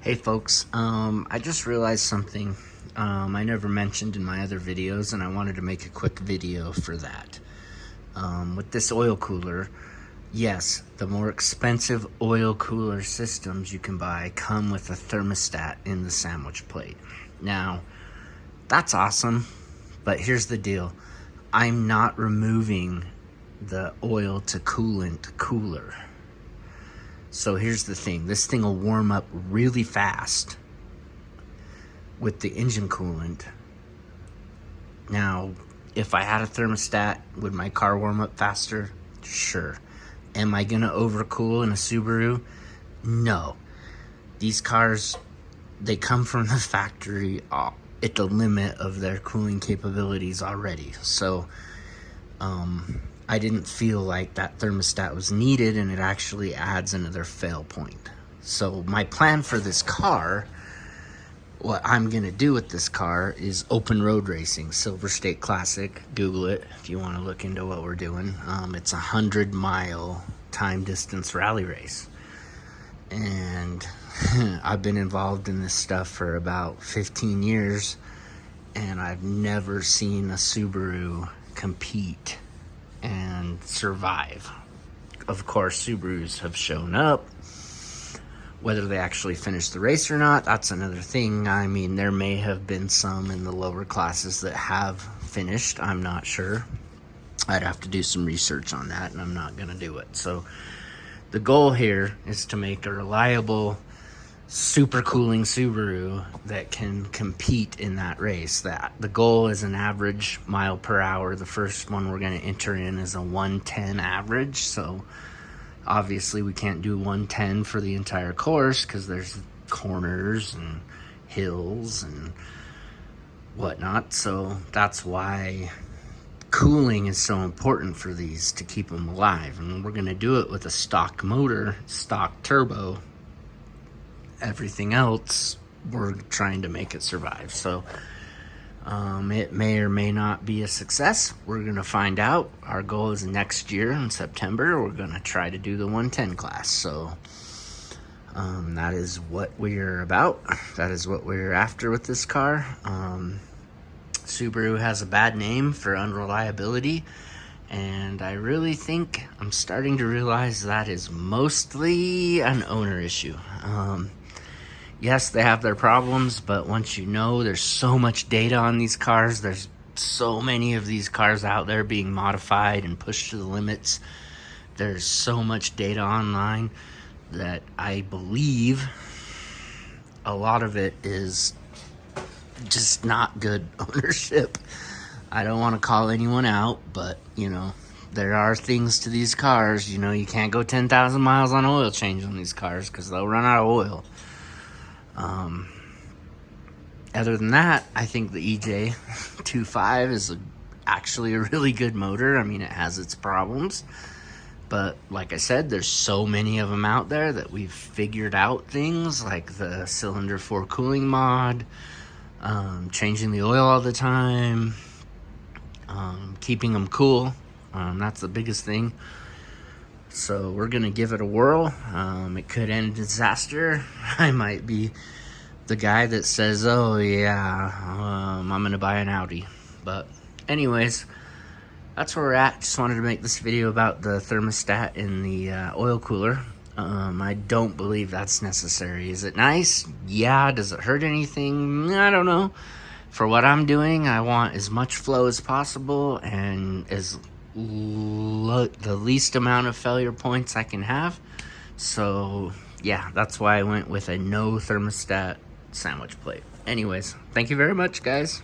Hey folks, I just realized something I never mentioned in my other videos, and I wanted to make a quick video for that. With this oil cooler, yes, the more expensive oil cooler systems you can buy come with a thermostat in the sandwich plate. Now, that's awesome, but here's the deal. I'm not removing the oil to coolant cooler. So here's the thing, this thing will warm up really fast with the engine coolant. Now, if I had a thermostat, would my car warm up faster? Sure. Am I gonna overcool in a Subaru? No. These cars, they come from the factory at the limit of their cooling capabilities already. So, I didn't feel like that thermostat was needed, and it actually adds another fail point. So my plan for this car, what I'm gonna do with this car is open road racing, Silver State Classic. Google it if you wanna look into what we're doing. It's a 100-mile time distance rally race. And I've been involved in this stuff for about 15 years, and I've never seen a Subaru compete and survive. Of course, Subarus have shown up. Whether they actually finish the race or not, that's another thing. I mean, there may have been some in the lower classes that have finished. I'm not sure. I'd have to do some research on that, and I'm not gonna do it. So the goal here is to make a reliable, super cooling Subaru that can compete in that race. That the goal is an average mile per hour. The first one we're going to enter in is a 110 average, so obviously we can't do 110 for the entire course because there's corners and hills and whatnot. So that's why cooling is so important for these, to keep them alive. And we're going to do it with a stock motor, stock turbo. Everything else, we're trying to make it survive. So it may or may not be a success. We're gonna find out. Our goal is next year in September, we're gonna try to do the 110 class. So that is what we're about. That is what we're after with this car. Subaru has a bad name for unreliability, and I really think I'm starting to realize that is mostly an owner issue. Yes, they have their problems, but once you know, there's so much data on these cars. There's so many of these cars out there being modified and pushed to the limits. There's so much data online that I believe a lot of it is just not good ownership. I don't want to call anyone out, but, you know, there are things to these cars. You know, you can't go 10,000 miles on oil change on these cars because they'll run out of oil. Other than that, I think the EJ25 is actually a really good motor. I mean, it has its problems, but like I said, there's so many of them out there that we've figured out things like the cylinder 4 cooling mod, changing the oil all the time, keeping them cool. That's the biggest thing. So we're gonna give it a whirl. It could end in disaster. I might be the guy that says, oh yeah, I'm gonna buy an Audi. But anyways, that's where we're at. Just wanted to make this video about the thermostat in the oil cooler. I don't believe that's necessary. Is it nice? Yeah. Does it hurt anything? I don't know. For what I'm doing, I want as much flow as possible and the least amount of failure points I can have. So yeah, that's why I went with a no thermostat sandwich plate. Anyways, thank you very much, guys.